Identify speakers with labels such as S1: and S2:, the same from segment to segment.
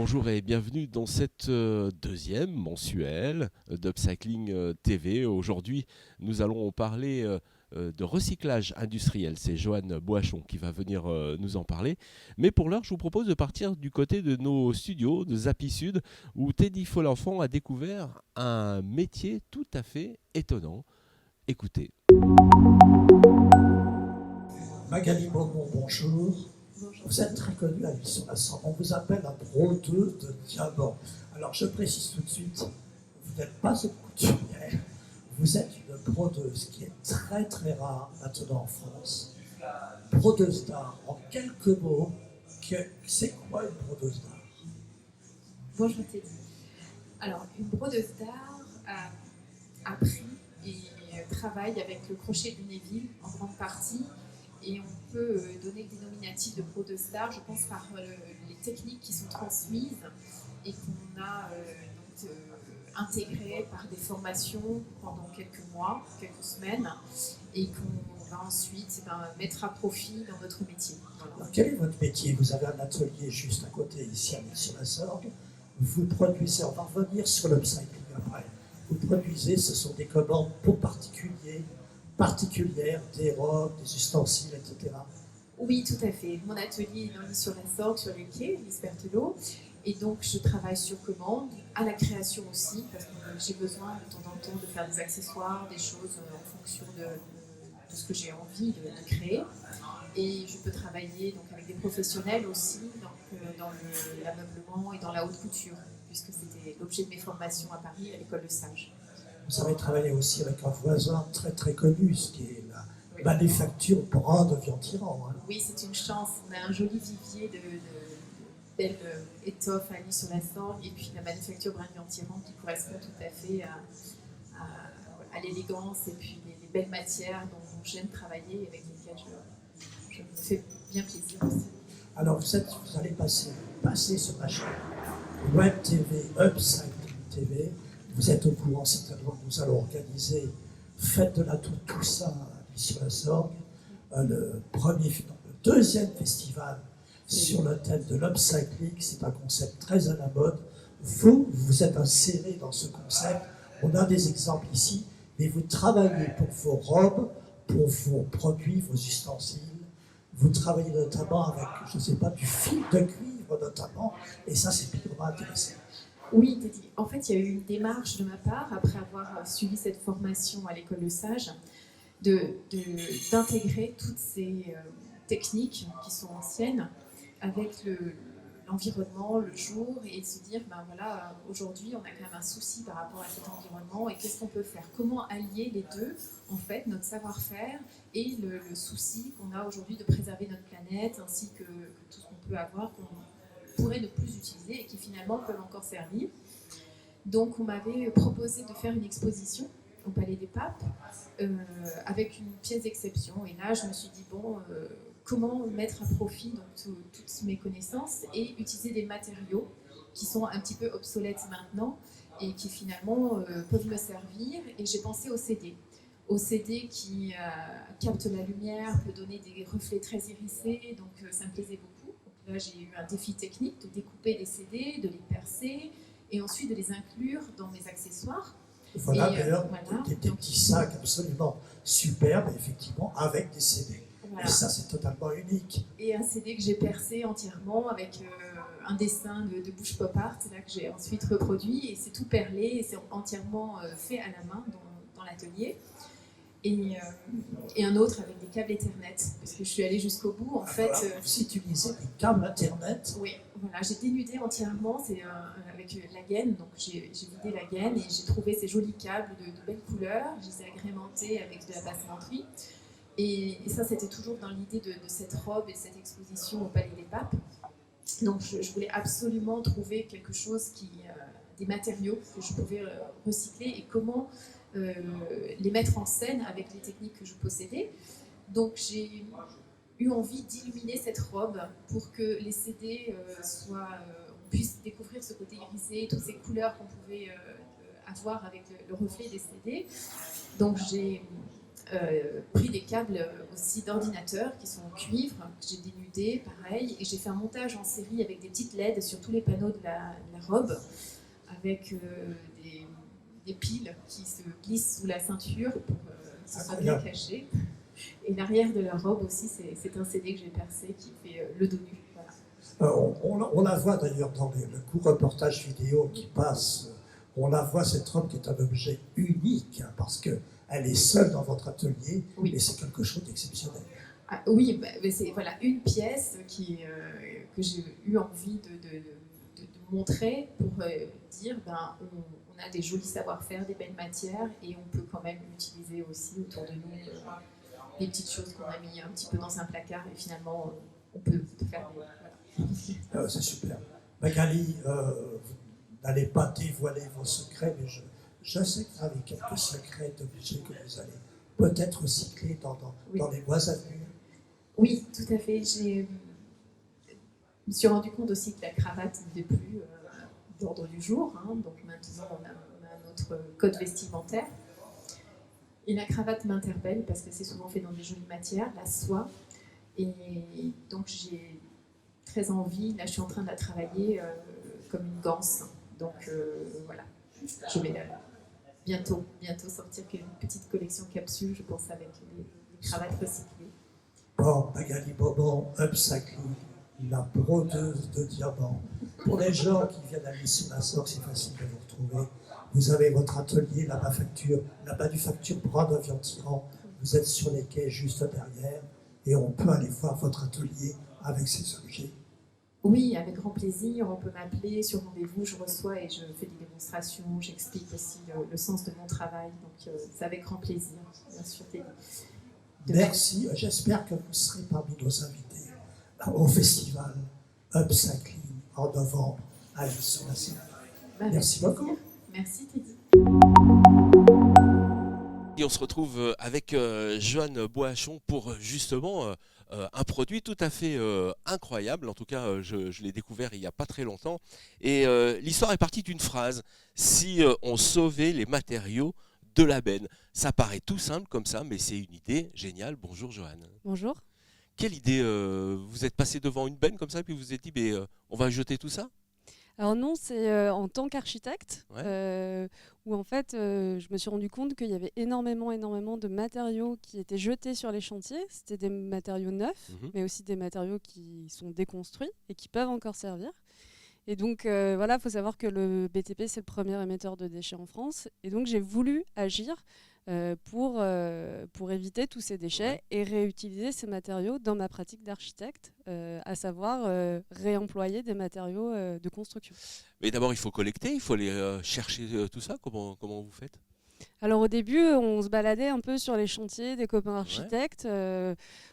S1: Bonjour et bienvenue dans cette deuxième mensuelle d'Upcycling TV. Aujourd'hui, nous allons parler de recyclage industriel. C'est Joanne Boachon qui va venir nous en parler. Mais pour l'heure, je vous propose de partir du côté de nos studios de Zappy Sud, où Teddy Folenfant a découvert un métier tout à fait étonnant. Écoutez.
S2: Magali Beaumont, bonjour.
S3: Bonjour.
S2: Vous êtes très connu à l'Île-sur-la-Sambre. On vous appelle un brodeux de diamants. Alors je précise tout de suite, vous n'êtes pas une couturière, vous êtes une brodeuse qui est très très rare maintenant en France. Brodeuse d'art, en quelques mots, c'est quoi une brodeuse d'art?
S3: Bonjour Teddy. Alors, une brodeuse d'art a appris et travaille avec le crochet de Lunéville en grande partie. Et on peut donner des nominatifs de brodeuse d'art, je pense, par les techniques qui sont transmises et qu'on a intégrées par des formations pendant quelques mois, quelques semaines, et qu'on va ensuite mettre à profit dans notre métier. Voilà.
S2: Alors, quel est votre métier? Vous avez un atelier juste à côté, ici à L'Île-sur-la-Sorgue. Vous produisez, on va revenir sur l'upcycling après. Vous produisez, ce sont des commandes pour particulières, des robes, des ustensiles, etc.
S3: Oui, tout à fait. Mon atelier est dans l'Île-sur-la-Sorgue, sur les quais, l'Île Berthelot. Et donc, je travaille sur commande, à la création aussi, parce que j'ai besoin de temps en temps de faire des accessoires, des choses en fonction de ce que j'ai envie de créer. Et je peux travailler donc, avec des professionnels aussi, dans l'ameublement et dans la haute couture, puisque c'était l'objet de mes formations à Paris, à l'école de Sage.
S2: Vous avez travaillé aussi avec un voisin très très connu, ce qui est la manufacture Brun de Vian-Tirant. Hein.
S3: Oui, c'est une chance. On a un joli vivier de belles étoffes à L'Île-sur-la-Sorgue et puis la manufacture Brun de Vian-Tirant qui correspond tout à fait à l'élégance et puis les belles matières dont j'aime travailler et avec lesquelles je me fais bien plaisir aussi.
S2: Alors vous allez passer ce machin Web TV, Upcycling TV. Vous êtes au courant certainement que nous allons organiser Fête de la Toussaint sur la Sorgue, le deuxième festival sur le thème de l'upcycling. C'est un concept très à la mode. Vous êtes inséré dans ce concept. On a des exemples ici, mais vous travaillez pour vos robes, pour vos produits, vos ustensiles. Vous travaillez notamment avec, je ne sais pas, du fil de cuivre notamment, et ça c'est plutôt intéressant.
S3: Oui, Teddy. En fait, il y a eu une démarche de ma part, après avoir suivi cette formation à l'école de Sage, d'intégrer toutes ces techniques qui sont anciennes avec l'environnement, le jour, et de se dire, voilà, aujourd'hui, on a quand même un souci par rapport à cet environnement, et qu'est-ce qu'on peut faire? Comment allier les deux, en fait, notre savoir-faire et le souci qu'on a aujourd'hui de préserver notre planète, ainsi que tout ce qu'on peut avoir, qu'on pourrait ne plus utiliser et qui finalement peuvent encore servir. Donc on m'avait proposé de faire une exposition au Palais des Papes avec une pièce d'exception. Et là je me suis dit comment mettre à profit donc, toutes mes connaissances et utiliser des matériaux qui sont un petit peu obsolètes maintenant et qui finalement peuvent me servir. Et j'ai pensé au CD. Au CD qui capte la lumière, peut donner des reflets très irisés, donc ça me plaisait beaucoup. Là, j'ai eu un défi technique de découper des CD, de les percer et ensuite de les inclure dans mes accessoires.
S2: Voilà, d'ailleurs, des petits sacs absolument superbes, effectivement, avec des CD. Voilà. Et ça, c'est totalement unique.
S3: Et un CD que j'ai percé entièrement avec un dessin de Bush Pop Art, là, que j'ai ensuite reproduit. Et c'est tout perlé et c'est entièrement fait à la main dans l'atelier. Et un autre avec des câbles Ethernet, parce que je suis allée jusqu'au bout. En fait,
S2: vous utilisez des câbles Ethernet?
S3: Oui, voilà, j'ai dénudé entièrement, c'est avec la gaine, donc j'ai vidé la gaine et j'ai trouvé ces jolis câbles de belles couleurs, je les ai agrémentés avec de la passementerie. Et ça, c'était toujours dans l'idée de cette robe et de cette exposition au Palais des Papes. Donc je voulais absolument trouver quelque chose des matériaux que je pouvais recycler et comment les mettre en scène avec les techniques que je possédais. Donc j'ai eu envie d'illuminer cette robe pour que les CD on puisse découvrir ce côté irisé, toutes ces couleurs qu'on pouvait avoir avec le reflet des CD. Donc j'ai pris des câbles aussi d'ordinateur qui sont en cuivre, que j'ai dénudés, pareil, et j'ai fait un montage en série avec des petites LED sur tous les panneaux de la robe, avec des piles qui se glissent sous la ceinture pour que ce soit bien caché. Et l'arrière de la robe aussi, c'est un CD que j'ai percé qui fait le dos nu. Voilà.
S2: On la voit d'ailleurs dans le court reportage vidéo qui passe. On la voit, cette robe qui est un objet unique, hein, parce qu'elle est seule dans votre atelier,
S3: oui.
S2: Et c'est quelque chose d'exceptionnel.
S3: Ah, oui, mais c'est voilà, une pièce que j'ai eu envie de montrer pour dire on a des jolis savoir-faire, des belles matières, et on peut quand même utiliser aussi autour de nous des petites choses qu'on a mis un petit peu dans un placard, et finalement on peut faire des... Voilà.
S2: C'est super. Magali, vous n'allez pas dévoiler vos secrets, mais je sais que vous avez quelques secrets d'objets que vous allez peut-être recycler dans les mois à venir.
S3: Oui, tout à fait. Je me suis rendu compte aussi que la cravate n'était plus d'ordre du jour. Hein. Donc maintenant, on a notre code vestimentaire. Et la cravate m'interpelle parce que c'est souvent fait dans des jolies matières, la soie. Et donc j'ai très envie, là je suis en train de la travailler comme une ganse. Donc voilà, je vais bientôt sortir une petite collection capsule, je pense, avec des cravates recyclées.
S2: Bon, Magali Bobon, Upcycling, la brodeuse de diamants. Pour les gens qui viennent à l'Issy-sur-la-Sorgue, c'est facile de vous retrouver. Vous avez votre atelier, la manufacture Bras de Vian-Tyran. Vous êtes sur les quais juste derrière et on peut aller voir votre atelier avec ces objets.
S3: Oui, avec grand plaisir. On peut m'appeler sur rendez-vous, je reçois et je fais des démonstrations. J'explique aussi le sens de mon travail. Donc c'est avec grand plaisir, bien sûr.
S2: Merci. J'espère que vous serez parmi nos invités au festival Upcycling en novembre à l'Issy-sur-la-Sorgue. Merci beaucoup.
S3: Merci Teddy.
S1: Et on se retrouve avec Joanne Boachon pour justement un produit tout à fait incroyable. En tout cas, je l'ai découvert il n'y a pas très longtemps. Et l'histoire est partie d'une phrase. Si on sauvait les matériaux de la benne. Ça paraît tout simple comme ça, mais c'est une idée géniale. Bonjour Joanne.
S4: Bonjour.
S1: Quelle idée vous êtes passé devant une benne comme ça et puis vous vous êtes dit on va jeter tout ça?
S4: Alors non, c'est en tant qu'architecte où en fait je me suis rendu compte qu'il y avait énormément de matériaux qui étaient jetés sur les chantiers. C'était des matériaux neufs, mais aussi des matériaux qui sont déconstruits et qui peuvent encore servir. Et donc voilà, il faut savoir que le BTP, c'est le premier émetteur de déchets en France. Et donc j'ai voulu agir pour éviter tous ces déchets et réutiliser ces matériaux dans ma pratique d'architecte, à savoir réemployer des matériaux de construction.
S1: Mais d'abord, il faut collecter, il faut aller chercher tout ça. Comment vous faites?
S4: Alors au début, on se baladait un peu sur les chantiers des copains architectes.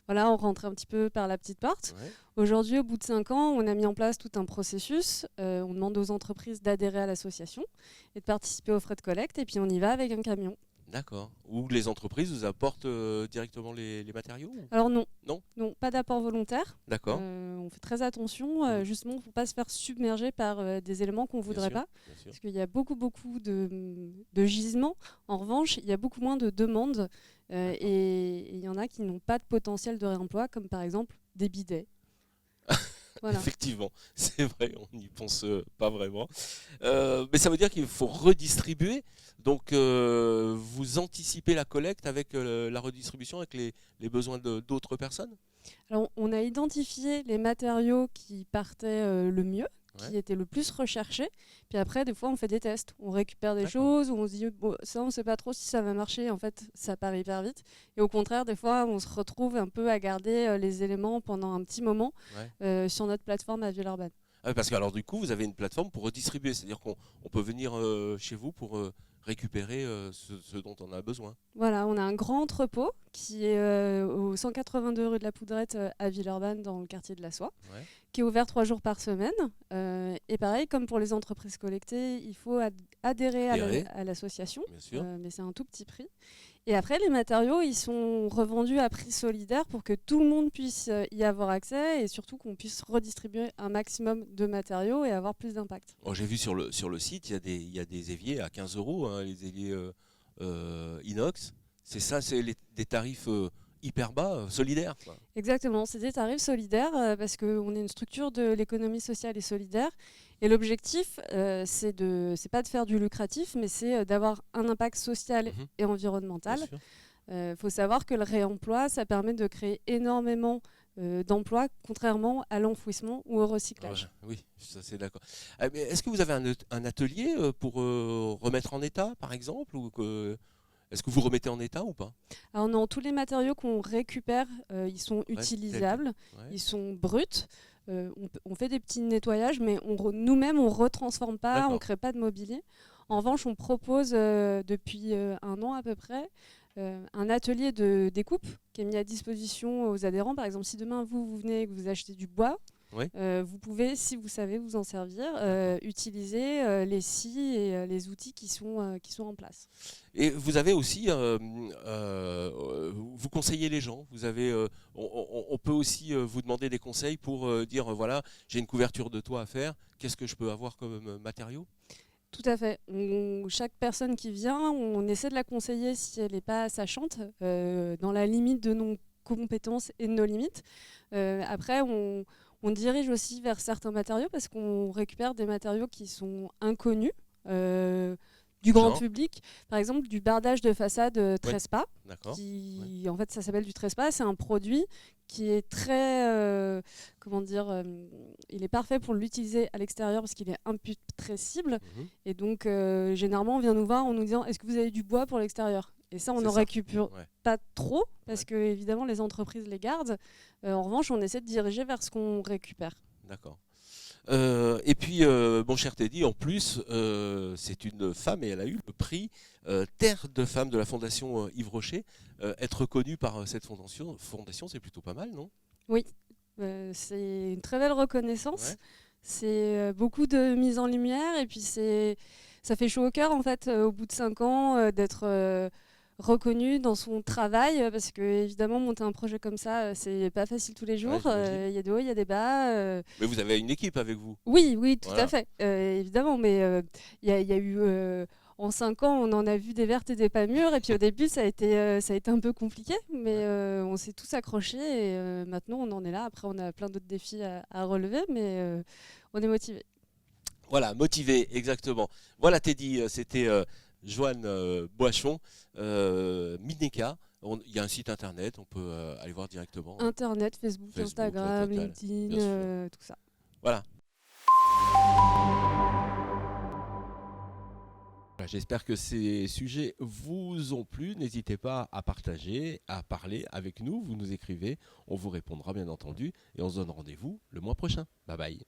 S4: Voilà, on rentrait un petit peu par la petite porte. Ouais. Aujourd'hui, au bout de 5 ans, on a mis en place tout un processus. On demande aux entreprises d'adhérer à l'association et de participer aux frais de collecte. Et puis on y va avec un camion.
S1: D'accord. Ou les entreprises vous apportent directement les matériaux?
S4: Alors non.
S1: Non,
S4: pas d'apport volontaire.
S1: D'accord.
S4: On fait très attention justement pour ne pas se faire submerger par des éléments qu'on ne voudrait pas. Parce qu'il y a beaucoup de gisements. En revanche, il y a beaucoup moins de demandes et il y en a qui n'ont pas de potentiel de réemploi, comme par exemple des bidets.
S1: Voilà. Effectivement, c'est vrai, on n'y pense pas vraiment. Mais ça veut dire qu'il faut redistribuer. Donc, vous anticipez la collecte avec la redistribution, avec les besoins d'autres personnes?
S4: Alors, on a identifié les matériaux qui partaient le mieux, qui étaient le plus recherchés. Puis après, des fois, on fait des tests. On récupère des choses, où on se dit, ça, on ne sait pas trop si ça va marcher. En fait, ça part hyper vite. Et au contraire, des fois, on se retrouve un peu à garder les éléments pendant un petit moment sur notre plateforme à Villeurbanne.
S1: Ah, parce que alors, du coup, vous avez une plateforme pour redistribuer. C'est-à-dire qu'on peut venir chez vous pour récupérer ce dont on a besoin.
S4: Voilà, on a un grand entrepôt qui est au 182 rue de la Poudrette à Villeurbanne, dans le quartier de la Soie, qui est ouvert 3 jours par semaine. Et pareil, comme pour les entreprises collectées, il faut adhérer à l'association, mais c'est un tout petit prix. Et après, les matériaux, ils sont revendus à prix solidaire pour que tout le monde puisse y avoir accès et surtout qu'on puisse redistribuer un maximum de matériaux et avoir plus d'impact.
S1: Oh, j'ai vu sur le site, il y a des éviers à 15 €, hein, les éviers inox. C'est ça, c'est des tarifs hyper bas, solidaires, quoi.
S4: Exactement, c'est des tarifs solidaires parce qu'on est une structure de l'économie sociale et solidaire. Et l'objectif, c'est pas de faire du lucratif, mais c'est d'avoir un impact social et environnemental. Il faut savoir que le réemploi, ça permet de créer énormément d'emplois, contrairement à l'enfouissement ou au recyclage.
S1: Oui, ça c'est d'accord. Mais est-ce que vous avez un atelier pour remettre en état, par exemple, ou est-ce que vous remettez en état ou pas?
S4: Alors non, tous les matériaux qu'on récupère, ils sont utilisables, ils sont bruts. On fait des petits nettoyages, mais nous-mêmes, on ne retransforme pas, on ne crée pas de mobilier. En revanche, on propose depuis 1 an à peu près un atelier de découpe qui est mis à disposition aux adhérents. Par exemple, si demain vous venez et que vous achetez du bois, vous pouvez, si vous savez vous en servir, utiliser les scies et les outils qui sont en place.
S1: Et vous avez aussi, vous conseillez les gens. Vous avez, on peut aussi vous demander des conseils pour dire voilà, j'ai une couverture de toit à faire. Qu'est-ce que je peux avoir comme matériau?
S4: Tout à fait. Chaque personne qui vient, on essaie de la conseiller si elle n'est pas sachante, dans la limite de nos compétences et de nos limites. Après, on dirige aussi vers certains matériaux parce qu'on récupère des matériaux qui sont inconnus du grand public. Par exemple, du bardage de façade Trespa. Qui, en fait, ça s'appelle du Trespa. C'est un produit qui est très, il est parfait pour l'utiliser à l'extérieur parce qu'il est imputrescible. Et donc, généralement, on vient nous voir en nous disant, est-ce que vous avez du bois pour l'extérieur? Et ça, on n'en récupère pas trop parce que, évidemment, les entreprises les gardent. En revanche, on essaie de diriger vers ce qu'on récupère.
S1: D'accord. Et puis, mon cher Teddy, en plus, c'est une femme et elle a eu le prix Terre de Femmes de la Fondation Yves Rocher. Être reconnue par cette fondation, c'est plutôt pas mal, non?
S4: Oui, c'est une très belle reconnaissance. C'est beaucoup de mise en lumière et puis ça fait chaud au cœur, en fait, au bout de 5 ans, d'être reconnu dans son travail, parce que évidemment monter un projet comme ça, c'est pas facile tous les jours. Il y a des hauts, il y a des bas.
S1: Mais vous avez une équipe avec vous?
S4: Oui, tout à fait, évidemment. Mais il y a eu en 5 ans, on en a vu des vertes et des pas mûres. Et puis au début, ça a été un peu compliqué, mais on s'est tous accrochés. Et maintenant, on en est là. Après, on a plein d'autres défis à relever, mais on est motivés.
S1: Voilà, motivé, exactement. Voilà, Teddy, c'était Joanne Boischon, Mineka. Il y a un site internet, on peut aller voir directement.
S4: Internet, Facebook, Instagram, LinkedIn, tout ça.
S1: Voilà. J'espère que ces sujets vous ont plu. N'hésitez pas à partager, à parler avec nous. Vous nous écrivez, on vous répondra bien entendu. Et on se donne rendez-vous le mois prochain. Bye bye.